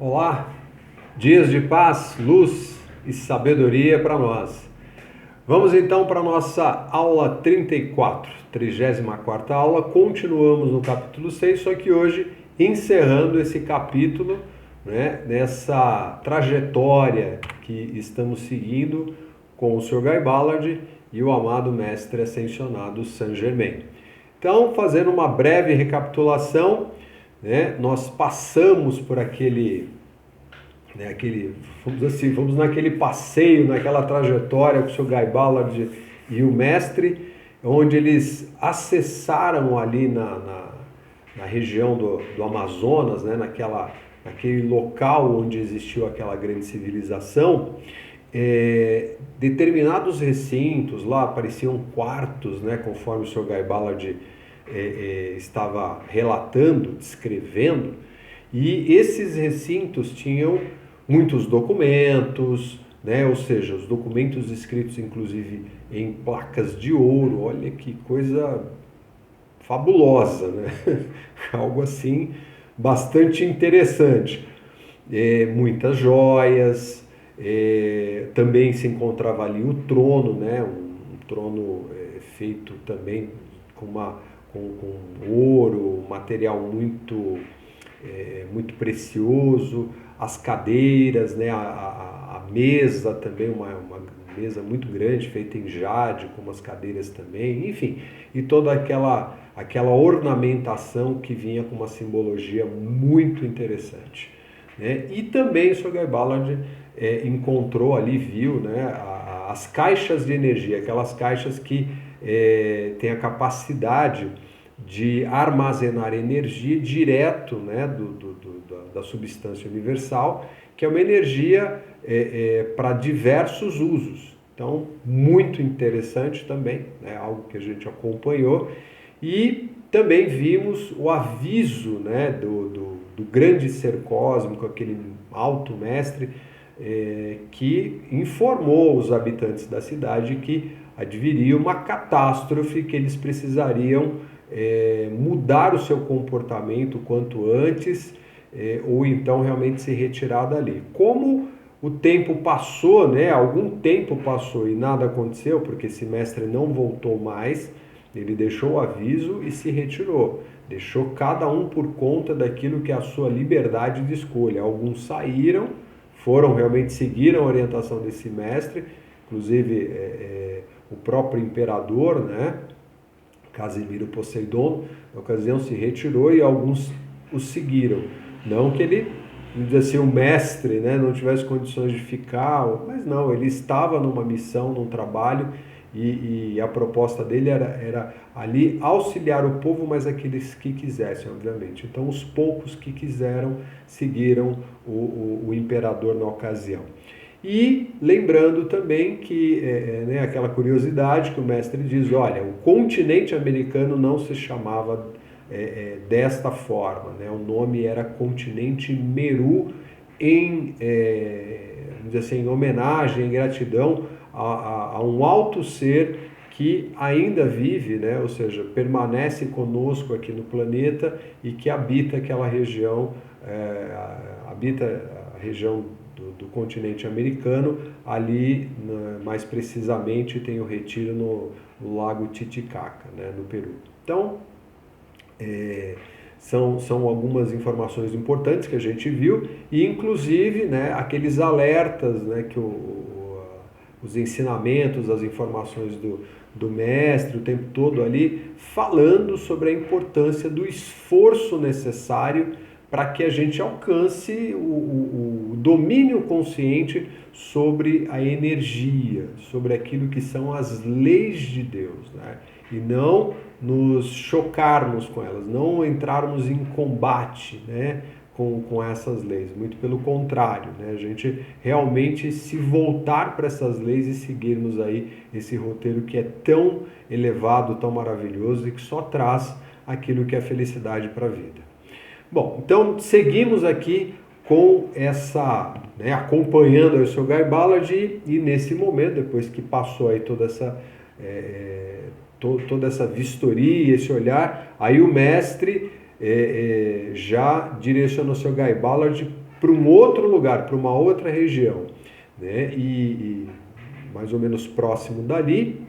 Olá, dias de paz, luz e sabedoria para nós. Vamos então para a nossa aula 34, 34ª aula. Continuamos no capítulo 6, só que hoje encerrando esse capítulo, né, nessa trajetória que estamos seguindo com o Sr. Guy Ballard e o amado mestre ascensionado Saint Germain. Então, fazendo uma breve recapitulação, né, nós passamos por vamos naquele passeio, naquela trajetória com o Sr. Guy Ballard e o mestre, onde eles acessaram ali na região do Amazonas, né, naquele local onde existiu aquela grande civilização. Determinados recintos lá pareciam quartos, né, conforme o Sr. Guy Ballard estava relatando, descrevendo, e esses recintos tinham muitos documentos, né, ou seja, os documentos escritos inclusive em placas de ouro. Olha que coisa fabulosa, né? Algo assim bastante interessante. Muitas joias, também se encontrava ali o trono, né? Um trono feito também com ouro, material muito precioso, as cadeiras, né? A mesa também, uma mesa muito grande, feita em jade, com umas cadeiras também, enfim, e toda aquela ornamentação que vinha com uma simbologia muito interessante, né? E também o Sr. Guy Ballard encontrou ali, viu, né, as caixas de energia, aquelas caixas que têm a capacidade de armazenar energia direto, né, da substância universal, que é uma energia para diversos usos. Então, muito interessante também, né, algo que a gente acompanhou. E também vimos o aviso, né, do grande ser cósmico, aquele alto mestre, que informou os habitantes da cidade que adviria uma catástrofe, que eles precisariam mudar o seu comportamento quanto antes, ou então realmente se retirar dali. Como o tempo passou, né, algum tempo passou e nada aconteceu, porque esse mestre não voltou mais, ele deixou o aviso e se retirou. Deixou cada um por conta daquilo que é a sua liberdade de escolha. Alguns saíram, realmente seguiram a orientação desse mestre, inclusive o próprio imperador, né, Casimiro Poseidon, na ocasião se retirou e alguns o seguiram. Não que ele, vamos dizer assim, o mestre, né, não tivesse condições de ficar, mas não, ele estava numa missão, num trabalho, e a proposta dele era ali auxiliar o povo, mas aqueles que quisessem, obviamente. Então, os poucos que quiseram seguiram o imperador na ocasião. E lembrando também que, né, aquela curiosidade que o mestre diz, olha, o continente americano não se chamava desta forma, né? O nome era continente Meru, vamos dizer assim, em homenagem, em gratidão a um alto ser que ainda vive, né? Ou seja, permanece conosco aqui no planeta e que habita aquela região, habita a região do continente americano, ali mais precisamente tem o retiro no Lago Titicaca, né, no Peru. Então, são algumas informações importantes que a gente viu, e inclusive, né, aqueles alertas, né, que os ensinamentos, as informações do mestre o tempo todo ali, falando sobre a importância do esforço necessário para que a gente alcance o domínio consciente sobre a energia, sobre aquilo que são as leis de Deus, né? E não nos chocarmos com elas, não entrarmos em combate, né, com essas leis. Muito pelo contrário, né? A gente realmente se voltar para essas leis e seguirmos aí esse roteiro que é tão elevado, tão maravilhoso e que só traz aquilo que é felicidade para a vida. Bom, então seguimos aqui com né, acompanhando o Sr. Guy Ballard, e nesse momento, depois que passou aí toda essa vistoria, esse olhar, aí o mestre já direcionou o Sr. Guy Ballard para um outro lugar, para uma outra região, né? E mais ou menos próximo dali,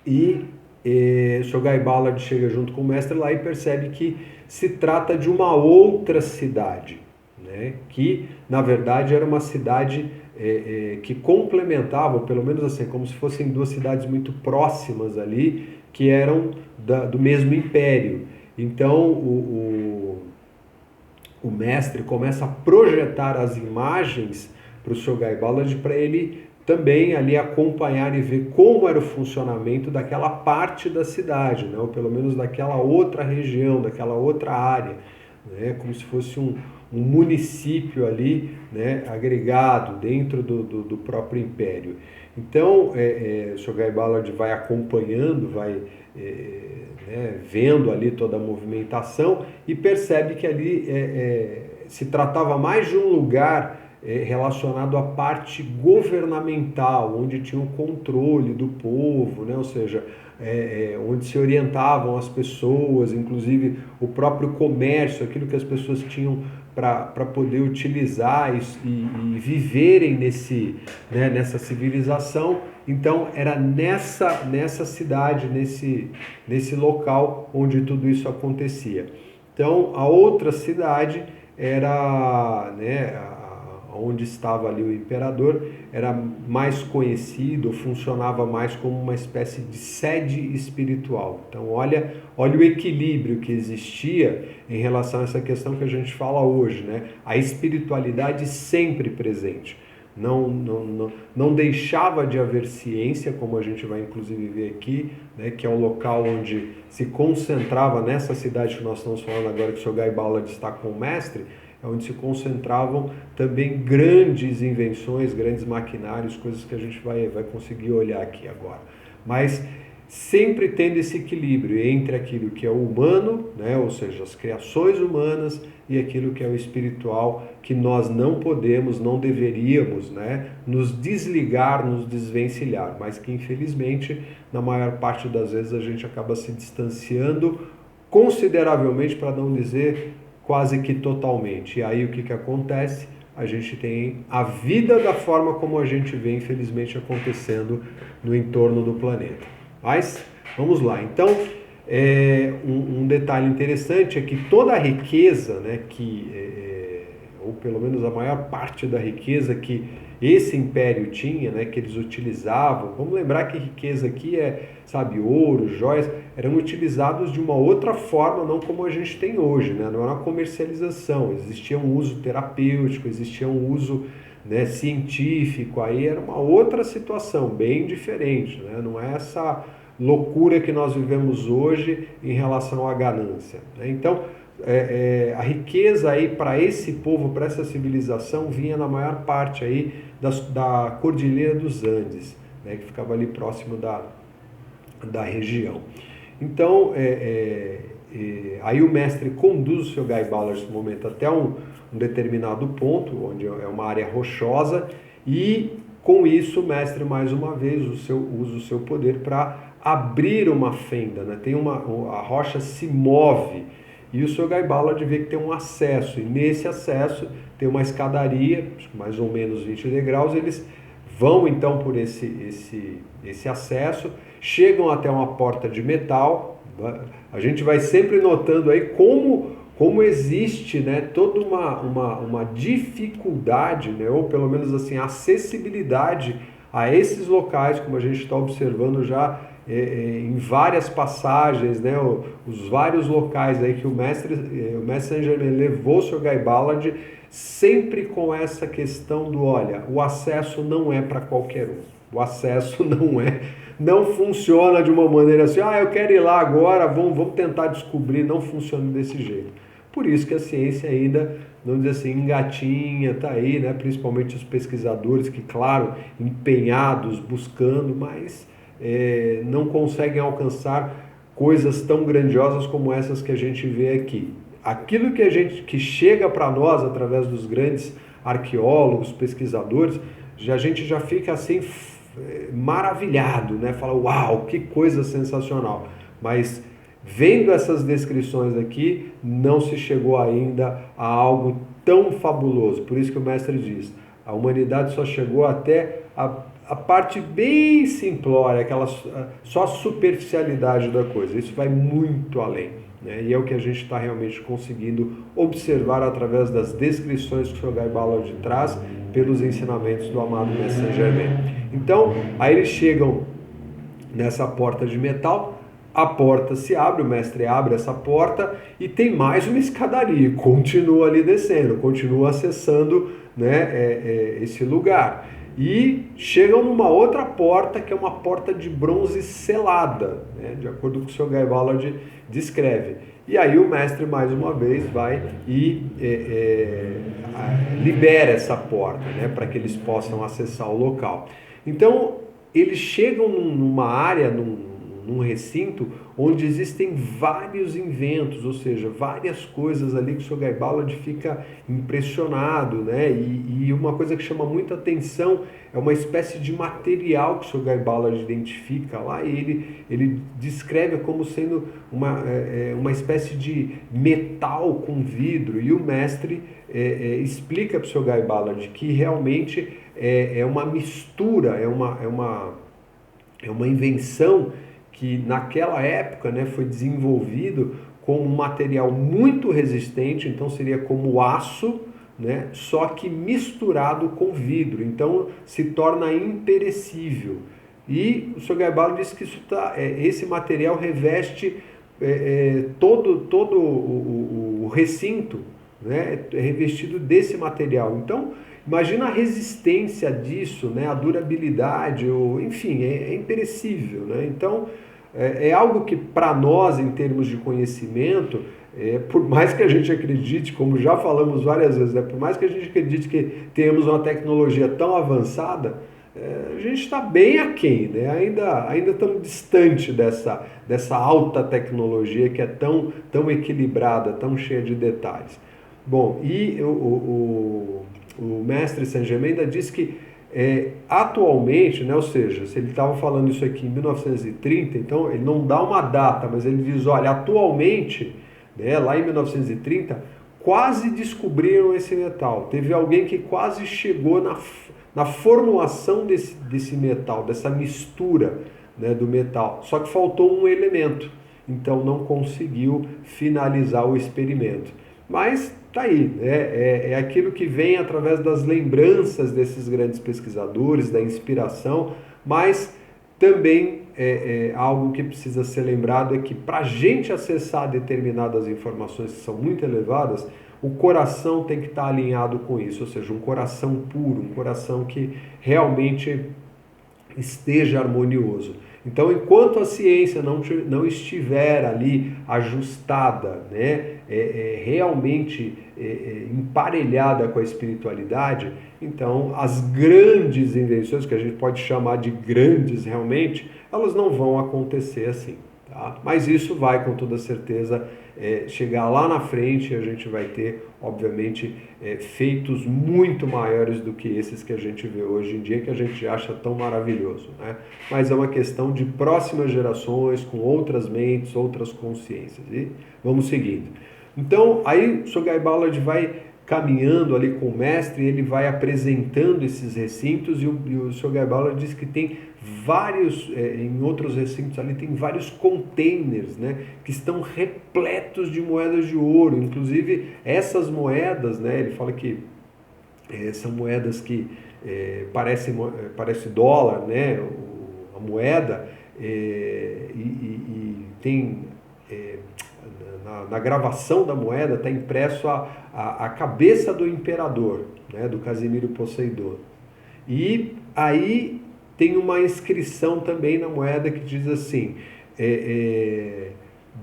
e Shoghi Ballard chega junto com o mestre lá e percebe que se trata de uma outra cidade, né? Que na verdade era uma cidade que complementava, ou pelo menos assim, como se fossem duas cidades muito próximas ali, que eram do mesmo império. Então o mestre começa a projetar as imagens para o Shoghi Ballard para ele também ali acompanhar e ver como era o funcionamento daquela parte da cidade, né? Ou pelo menos daquela outra região, daquela outra área, né? Como se fosse um município ali, né? Agregado dentro do próprio império. Então, Shoghi Ballard vai acompanhando, vai né, vendo ali toda a movimentação e percebe que ali se tratava mais de um lugar relacionado à parte governamental, onde tinha o controle do povo, né? Ou seja, onde se orientavam as pessoas, inclusive o próprio comércio, aquilo que as pessoas tinham para poder utilizar e viverem nessa civilização. Então era nessa cidade, nesse local onde tudo isso acontecia. Então a outra cidade era, né, onde estava ali o imperador, era mais conhecido, funcionava mais como uma espécie de sede espiritual. Então olha o equilíbrio que existia em relação a essa questão que a gente fala hoje, né? A espiritualidade sempre presente. Não deixava de haver ciência, como a gente vai inclusive ver aqui, né, que é o local onde se concentrava, nessa cidade que nós estamos falando agora, que o Shoghi Ballard está com o mestre, é onde se concentravam também grandes invenções, grandes maquinários, coisas que a gente vai conseguir olhar aqui agora. Mas sempre tendo esse equilíbrio entre aquilo que é o humano, né, ou seja, as criações humanas, e aquilo que é o espiritual, que nós não podemos, não deveríamos, né, nos desligar, nos desvencilhar, mas que infelizmente, na maior parte das vezes, a gente acaba se distanciando consideravelmente, para não dizer quase que totalmente. E aí o que acontece? A gente tem a vida da forma como a gente vê, infelizmente, acontecendo no entorno do planeta. Mas, vamos lá. Então, um detalhe interessante é que toda a riqueza, né, ou pelo menos a maior parte da riqueza que esse império tinha, né, que eles utilizavam, vamos lembrar que riqueza aqui sabe, ouro, joias, eram utilizados de uma outra forma, não como a gente tem hoje, né? Não era uma comercialização, existia um uso terapêutico, existia um uso, né, científico, aí era uma outra situação, bem diferente, né? Não é essa loucura que nós vivemos hoje em relação à ganância, né? Então, a riqueza aí para esse povo, para essa civilização, vinha na maior parte aí da Cordilheira dos Andes, né, que ficava ali próximo da região. Então, aí o mestre conduz o Shoghi Ballard nesse momento até um determinado ponto, onde é uma área rochosa, e com isso o mestre mais uma vez usa o seu poder para abrir uma fenda, né? A rocha se move, e o Shoghi Ballard vê que tem um acesso, e nesse acesso tem uma escadaria, mais ou menos 20 degraus, eles vão então por esse acesso, chegam até uma porta de metal. A gente vai sempre notando aí como existe, né, toda uma dificuldade, né, ou pelo menos assim, acessibilidade a esses locais, como a gente está observando já em várias passagens, né, os vários locais aí que o mestre Saint-Germain levou o Shoghi Ballard, sempre com essa questão olha, o acesso não é para qualquer um. O acesso não funciona de uma maneira assim, eu quero ir lá agora, vamos tentar descobrir, não funciona desse jeito. Por isso que a ciência ainda, vamos dizer assim, engatinha, está aí, né? Principalmente os pesquisadores que, claro, empenhados, buscando, mas não conseguem alcançar coisas tão grandiosas como essas que a gente vê aqui. Aquilo que chega para nós através dos grandes arqueólogos, pesquisadores, a gente já fica assim maravilhado, né? Fala, uau, que coisa sensacional. Mas vendo essas descrições aqui, não se chegou ainda a algo tão fabuloso. Por isso que o mestre diz, a humanidade só chegou até a parte bem simplória, aquela só a superficialidade da coisa. Isso vai muito além, né? E é o que a gente está realmente conseguindo observar através das descrições que o Sr. Guy Ballard traz pelos ensinamentos do amado Mestre Saint Germain. Então, aí eles chegam nessa porta de metal, a porta se abre, o mestre abre essa porta e tem mais uma escadaria, continua ali descendo, continua acessando, né, esse lugar. E chegam numa outra porta, que é uma porta de bronze selada, né, de acordo com o que o Sr. Guy Ballard descreve. E aí o mestre, mais uma vez, vai e libera essa porta, né, para que eles possam acessar o local. Então, eles chegam numa área, num recinto, onde existem vários inventos, ou seja, várias coisas ali que o Sr. Guy Ballard fica impressionado, né? E uma coisa que chama muita atenção é uma espécie de material que o Sr. Guy Ballard identifica lá, e ele descreve como sendo uma espécie de metal com vidro, e o mestre explica para o Sr. Guy Ballard que realmente é uma mistura, é uma invenção que naquela época, né, foi desenvolvido com um material muito resistente, então seria como aço, né, só que misturado com vidro, então se torna imperecível. E o Sr. Guy Ballard disse que esse material reveste todo o recinto, né, é revestido desse material. Então, imagina a resistência disso, né, a durabilidade, enfim, é imperecível, né? Então, é algo que para nós, em termos de conhecimento, por mais que a gente acredite, como já falamos várias vezes, né, por mais que a gente acredite que temos uma tecnologia tão avançada, a gente está bem aquém, né? Ainda estamos distante dessa alta tecnologia que é tão equilibrada, tão cheia de detalhes. Bom, e o mestre Saint Germain ainda diz que atualmente, né, ou seja, se ele estava falando isso aqui em 1930, então ele não dá uma data, mas ele diz, olha, atualmente, né, lá em 1930, quase descobriram esse metal. Teve alguém que quase chegou na formulação desse metal, dessa mistura, né, do metal, só que faltou um elemento, então não conseguiu finalizar o experimento. Mas tá aí, é aquilo que vem através das lembranças desses grandes pesquisadores, da inspiração, mas também algo que precisa ser lembrado é que para a gente acessar determinadas informações que são muito elevadas, o coração tem que estar alinhado com isso, ou seja, um coração puro, um coração que realmente esteja harmonioso. Então, enquanto a ciência não estiver ali ajustada, né, realmente emparelhada com a espiritualidade, então as grandes invenções, que a gente pode chamar de grandes realmente, elas não vão acontecer assim. Tá? Mas isso vai, com toda certeza, chegar lá na frente, e a gente vai ter, obviamente, feitos muito maiores do que esses que a gente vê hoje em dia, que a gente acha tão maravilhoso, né? Mas é uma questão de próximas gerações, com outras mentes, outras consciências. E vamos seguindo. Então, aí o Sr. Guy Ballard vai caminhando ali com o mestre, ele vai apresentando esses recintos, e o Sr. Guy Ballard diz que tem vários, em outros recintos ali, tem vários containers, né, que estão repletos de moedas de ouro. Inclusive, essas moedas, né, ele fala que são moedas que parece dólar, né, a moeda, e tem... Na gravação da moeda está impresso a cabeça do imperador, né, do Casimiro Poseidon. E aí tem uma inscrição também na moeda que diz assim,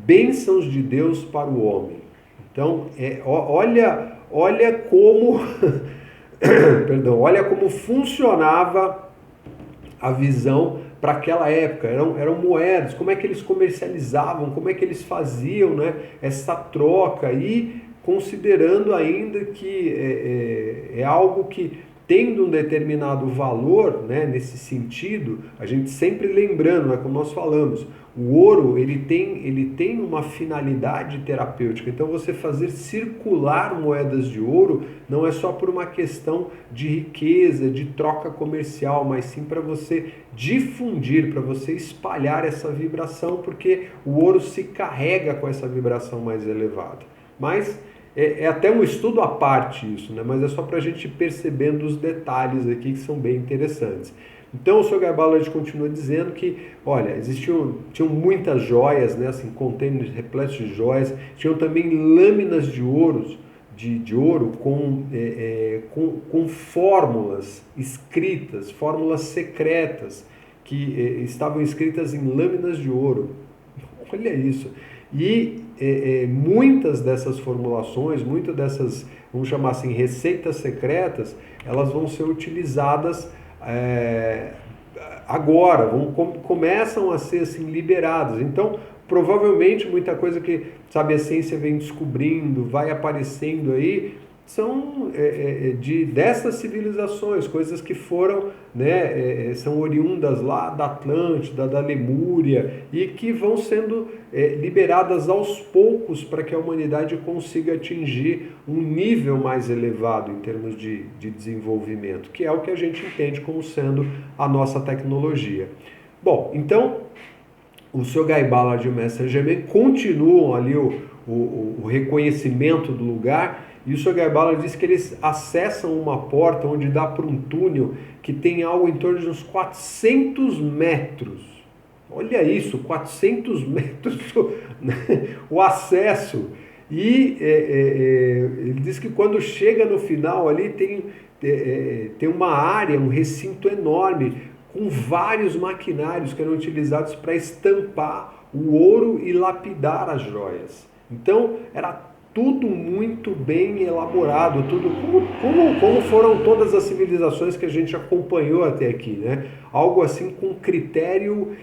bênçãos de Deus para o homem. Então, olha como, perdão, olha como funcionava a visão para aquela época. Eram moedas, como é que eles comercializavam, como é que eles faziam, né, essa troca, e considerando ainda que é algo que tendo um determinado valor, né, nesse sentido, a gente sempre lembrando, como nós falamos, o ouro ele tem uma finalidade terapêutica. Então você fazer circular moedas de ouro não é só por uma questão de riqueza, de troca comercial, mas sim para você difundir, para você espalhar essa vibração, porque o ouro se carrega com essa vibração mais elevada. Mas é até um estudo à parte isso, né? Mas é só para a gente ir percebendo os detalhes aqui que são bem interessantes. Então o Sr. Guy Ballard continua dizendo que, olha, tinham muitas joias, né? Assim, contêineres repletos de joias, tinham também lâminas de ouro, com fórmulas escritas, fórmulas secretas, que estavam escritas em lâminas de ouro. Olha isso. E muitas dessas formulações, muitas dessas, vamos chamar assim, receitas secretas, elas vão ser utilizadas agora, começam a ser assim, liberadas. Então, provavelmente, muita coisa que, sabe, a ciência vem descobrindo, vai aparecendo aí, são dessas civilizações, coisas que foram, né, são oriundas lá da Atlântida, da Lemúria, e que vão sendo liberadas aos poucos para que a humanidade consiga atingir um nível mais elevado em termos de desenvolvimento, que é o que a gente entende como sendo a nossa tecnologia. Bom, então, o Sr. Guy Ballard e o Mestre Germain continuam ali o reconhecimento do lugar. E o Sr. Guy Ballard diz que eles acessam uma porta onde dá para um túnel que tem algo em torno de uns 400 metros. Olha isso, 400 metros o acesso. E ele diz que quando chega no final ali tem uma área, um recinto enorme, com vários maquinários que eram utilizados para estampar o ouro e lapidar as joias. Então, era tudo muito bem elaborado, tudo como foram todas as civilizações que a gente acompanhou até aqui, né? Algo assim com critério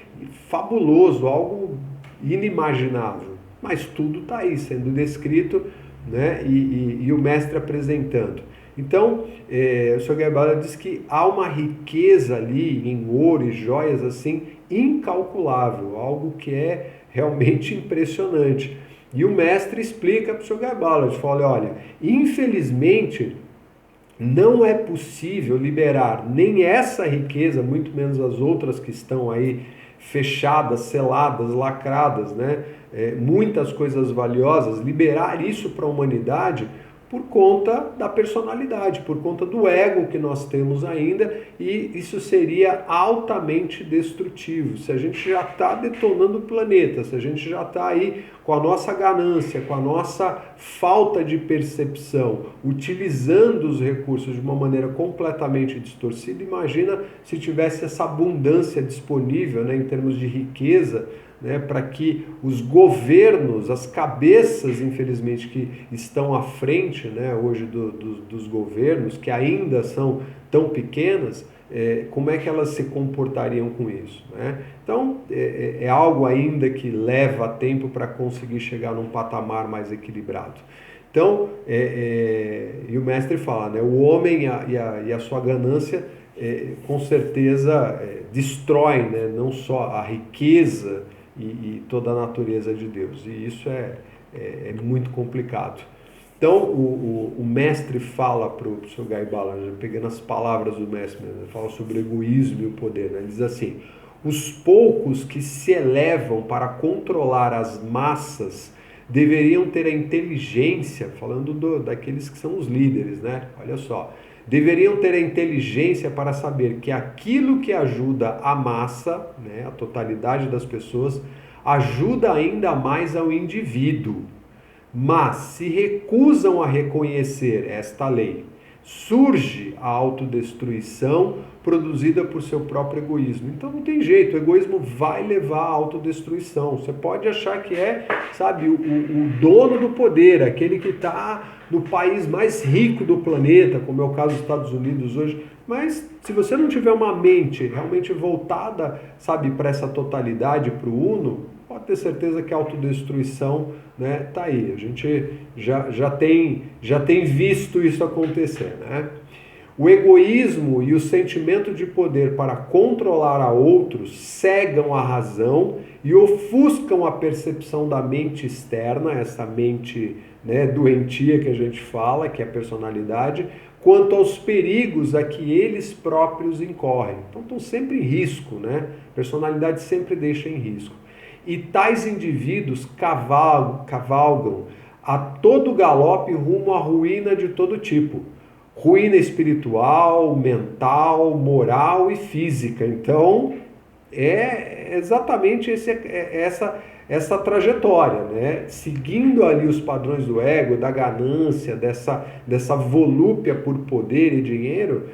fabuloso, algo inimaginável. Mas tudo está aí sendo descrito, né? E o mestre apresentando. Então, o Sr. Guy Ballard diz que há uma riqueza ali em ouro e joias assim incalculável, algo que é realmente impressionante. E o mestre explica para o Sr. Guy Ballard, fala, olha, infelizmente não é possível liberar nem essa riqueza, muito menos as outras que estão aí fechadas, seladas, lacradas, né? Muitas coisas valiosas, liberar isso para a humanidade por conta da personalidade, por conta do ego que nós temos ainda, e isso seria altamente destrutivo. Se a gente já está detonando o planeta, se a gente já está aí com a nossa ganância, com a nossa falta de percepção, utilizando os recursos de uma maneira completamente distorcida, imagina se tivesse essa abundância disponível, né, em termos de riqueza, né, para que os governos, as cabeças, infelizmente, que estão à frente, né, hoje dos governos, que ainda são tão pequenas, como é que elas se comportariam com isso, né? Então, é algo ainda que leva tempo para conseguir chegar num patamar mais equilibrado. Então, e o mestre fala, né, o homem e a sua ganância, com certeza, destrói, né, não só a riqueza, e toda a natureza de Deus, e isso é muito complicado. Então o mestre fala para o Sr. Guy Ballard, pegando as palavras do mestre, ele fala sobre o egoísmo e o poder, né? Ele diz assim: os poucos que se elevam para controlar as massas deveriam ter a inteligência, falando daqueles que são os líderes, né? Olha só, deveriam ter a inteligência para saber que aquilo que ajuda a massa, né, a totalidade das pessoas, ajuda ainda mais ao indivíduo. Mas se recusam a reconhecer esta lei, surge a autodestruição produzida por seu próprio egoísmo. Então não tem jeito, o egoísmo vai levar à autodestruição. Você pode achar que sabe, o dono do poder, aquele que está no país mais rico do planeta, como é o caso dos Estados Unidos hoje, mas se você não tiver uma mente realmente voltada, sabe, para essa totalidade, para o uno, pode ter certeza que a autodestruição, né, tá aí. A gente já tem visto isso acontecer, né? O egoísmo e o sentimento de poder para controlar a outros cegam a razão e ofuscam a percepção da mente externa, essa mente, né, doentia que a gente fala, que é a personalidade, quanto aos perigos a que eles próprios incorrem. Então estão sempre em risco, né? A personalidade sempre deixa em risco. E tais indivíduos cavalgam a todo galope rumo à ruína de todo tipo. Ruína espiritual, mental, moral e física. Então, é exatamente essa trajetória, né? Seguindo ali os padrões do ego, da ganância, dessa volúpia por poder e dinheiro,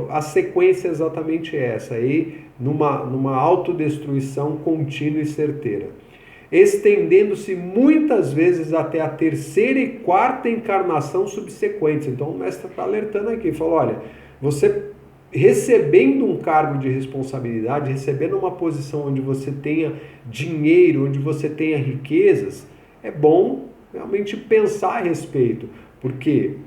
a sequência é exatamente essa, aí numa autodestruição contínua e certeira, estendendo-se muitas vezes até a terceira e quarta encarnação subsequentes. Então o mestre está alertando aqui, falou, olha, você recebendo um cargo de responsabilidade, recebendo uma posição onde você tenha dinheiro, onde você tenha riquezas, é bom realmente pensar a respeito, porque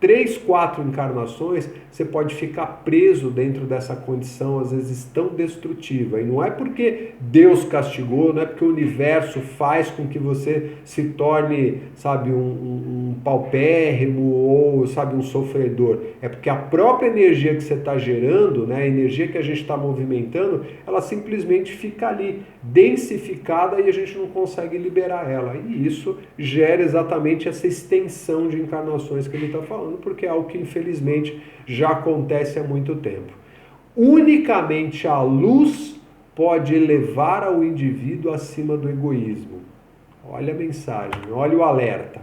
3, 4 encarnações, você pode ficar preso dentro dessa condição, às vezes tão destrutiva. E não é porque Deus castigou, não é porque o universo faz com que você se torne, sabe, um paupérrimo ou, sabe, um sofredor. É porque a própria energia que você está gerando, né, a energia que a gente está movimentando, ela simplesmente fica ali, densificada, e a gente não consegue liberar ela. E isso gera exatamente essa extensão de encarnações que ele está falando, porque é algo que infelizmente já acontece há muito tempo. Unicamente a luz pode elevar ao indivíduo acima do egoísmo. Olha a mensagem, olha o alerta.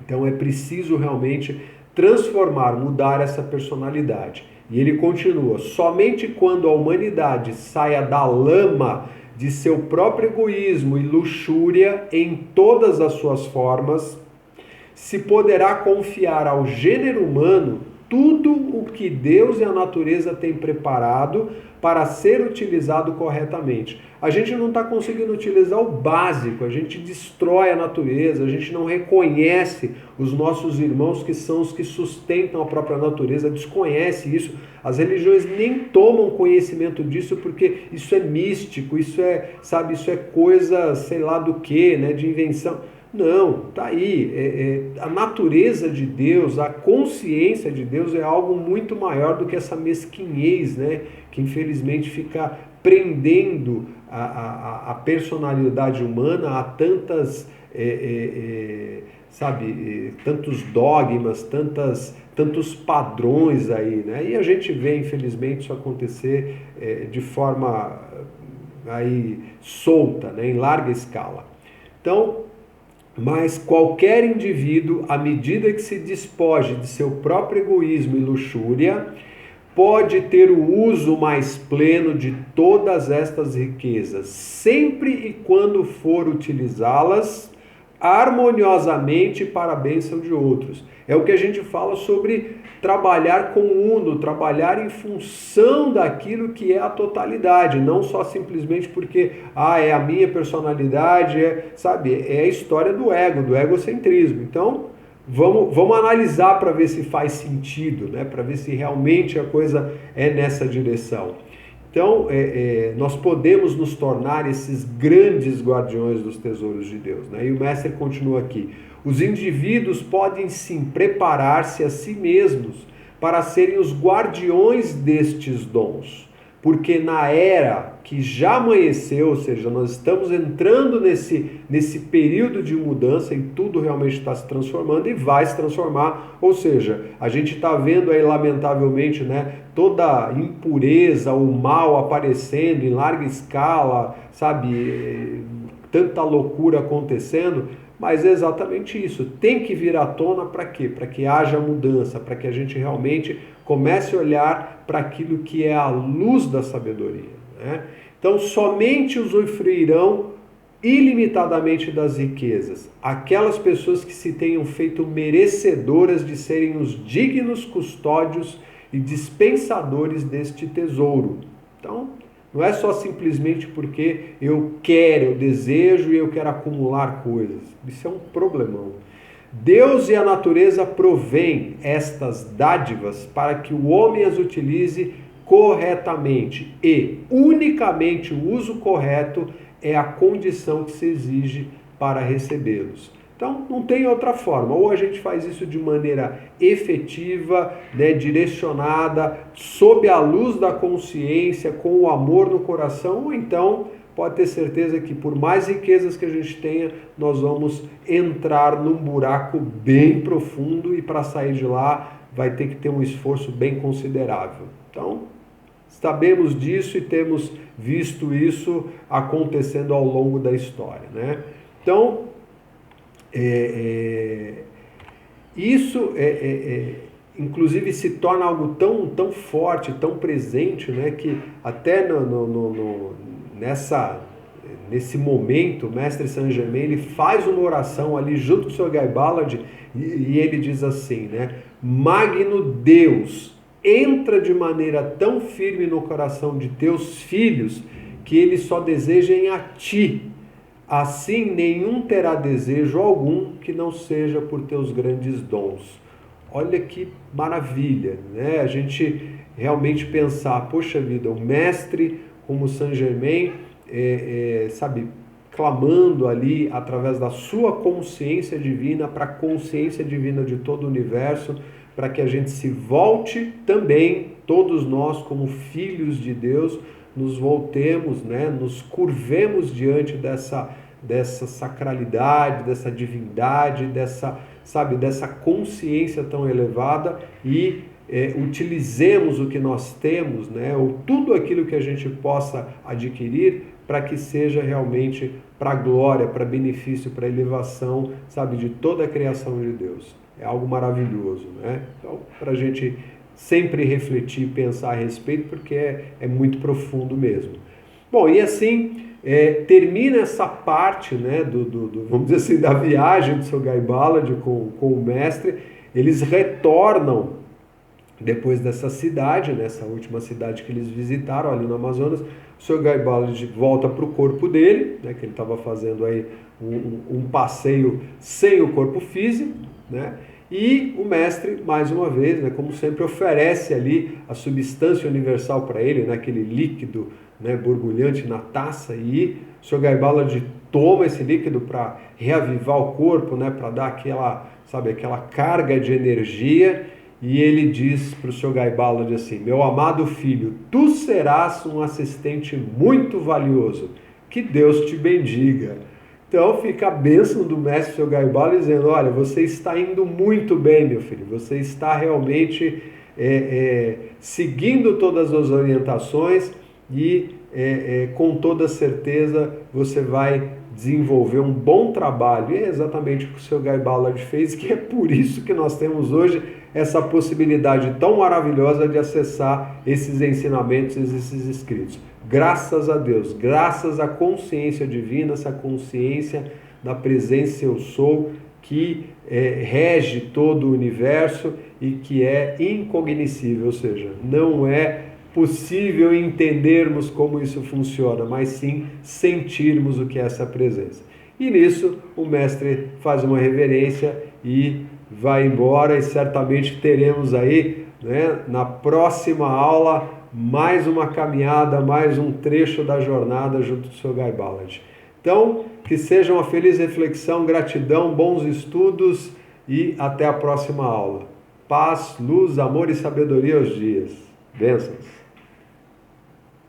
Então é preciso realmente transformar, mudar essa personalidade. E ele continua, somente quando a humanidade saia da lama de seu próprio egoísmo e luxúria em todas as suas formas, se poderá confiar ao gênero humano tudo o que Deus e a natureza têm preparado para ser utilizado corretamente. A gente não está conseguindo utilizar o básico, a gente destrói a natureza, a gente não reconhece os nossos irmãos que são os que sustentam a própria natureza, desconhece isso. As religiões nem tomam conhecimento disso porque isso é místico, isso é, sabe, isso é coisa, sei lá do que, né, de invenção. Não, tá aí. A natureza de Deus, a consciência de Deus é algo muito maior do que essa mesquinhez, né? Que infelizmente fica prendendo a personalidade humana a tantas, sabe, tantos dogmas, tantos padrões aí, né? E a gente vê, infelizmente, isso acontecer de forma aí solta, né? Em larga escala. Então, mas qualquer indivíduo, à medida que se despoje de seu próprio egoísmo e luxúria, pode ter o uso mais pleno de todas estas riquezas, sempre e quando for utilizá-las harmoniosamente para a bênção de outros. É o que a gente fala sobre trabalhar com uno, trabalhar em função daquilo que é a totalidade, não só simplesmente porque é a minha personalidade, sabe, é a história do ego, do egocentrismo. Então, vamos analisar para ver se faz sentido, né, para ver se realmente a coisa é nessa direção. Então, nós podemos nos tornar esses grandes guardiões dos tesouros de Deus, né? E o mestre continua aqui. Os indivíduos podem sim preparar-se a si mesmos para serem os guardiões destes dons, porque na era que já amanheceu, ou seja, nós estamos entrando nesse período de mudança e tudo realmente está se transformando e vai se transformar, ou seja, a gente está vendo aí lamentavelmente, né, toda a impureza, o mal aparecendo em larga escala, sabe, tanta loucura acontecendo, mas é exatamente isso, tem que vir à tona para quê? Para que haja mudança, para que a gente realmente comece a olhar para aquilo que é a luz da sabedoria, né? Então, somente usufruirão ilimitadamente das riquezas aquelas pessoas que se tenham feito merecedoras de serem os dignos custódios e dispensadores deste tesouro. Então, não é só simplesmente porque eu quero, eu desejo e eu quero acumular coisas. Isso é um problemão. Deus e a natureza provêm estas dádivas para que o homem as utilize corretamente, e unicamente o uso correto é a condição que se exige para recebê-los. Então, não tem outra forma. Ou a gente faz isso de maneira efetiva, né, direcionada, sob a luz da consciência, com o amor no coração, ou então pode ter certeza que por mais riquezas que a gente tenha, nós vamos entrar num buraco bem profundo e para sair de lá vai ter que ter um esforço bem considerável. Então, sabemos disso e temos visto isso acontecendo ao longo da história, né? Então, isso inclusive se torna algo tão forte, tão presente, né, que até nesse momento o mestre Saint Germain ele faz uma oração ali junto com o Sr. Guy Ballard e ele diz assim, né, Magno Deus, entra de maneira tão firme no coração de teus filhos que eles só desejem a ti. Assim nenhum terá desejo algum que não seja por teus grandes dons. Olha que maravilha, né? A gente realmente pensar, poxa vida, o mestre como Saint Germain, sabe, clamando ali através da sua consciência divina para a consciência divina de todo o universo, para que a gente se volte também, todos nós como filhos de Deus, nos voltemos, né, nos curvemos diante dessa sacralidade, dessa divindade, dessa consciência tão elevada e utilizemos o que nós temos, né, ou tudo aquilo que a gente possa adquirir para que seja realmente para a glória, para benefício, para elevação, sabe, de toda a criação de Deus. É algo maravilhoso, né? Então, para a gente sempre refletir e pensar a respeito, porque é muito profundo mesmo. Bom, e assim termina essa parte, né, vamos dizer assim, da viagem do Sr. Guy Ballard com o mestre. Eles retornam depois dessa cidade, nessa última cidade que eles visitaram ali no Amazonas. O Sr. Guy Ballard volta para o corpo dele, né, que ele estava fazendo aí um passeio sem o corpo físico, né? E o mestre, mais uma vez, né, como sempre, oferece ali a substância universal para ele, né, aquele líquido, né, borbulhante na taça, e o Sr. Guy Ballard toma esse líquido para reavivar o corpo, né, para dar aquela carga de energia, e ele diz para o Sr. Guy Ballard assim, meu amado filho, tu serás um assistente muito valioso, que Deus te bendiga. Então fica a bênção do mestre Sr. Guy Ballard dizendo, olha, você está indo muito bem, meu filho, você está realmente seguindo todas as orientações e com toda certeza você vai desenvolver um bom trabalho. E é exatamente o que o Sr. Guy Ballard fez, que é por isso que nós temos hoje essa possibilidade tão maravilhosa de acessar esses ensinamentos, esses escritos. Graças a Deus, graças à consciência divina, essa consciência da presença eu sou, que rege todo o universo e que é incognoscível, ou seja, não é possível entendermos como isso funciona, mas sim sentirmos o que é essa presença. E nisso o mestre faz uma reverência e vai embora, e certamente teremos aí, né, na próxima aula mais uma caminhada, mais um trecho da jornada junto do Sr. Guy Ballard. Então, que seja uma feliz reflexão, gratidão, bons estudos e até a próxima aula. Paz, luz, amor e sabedoria aos dias. Bênçãos.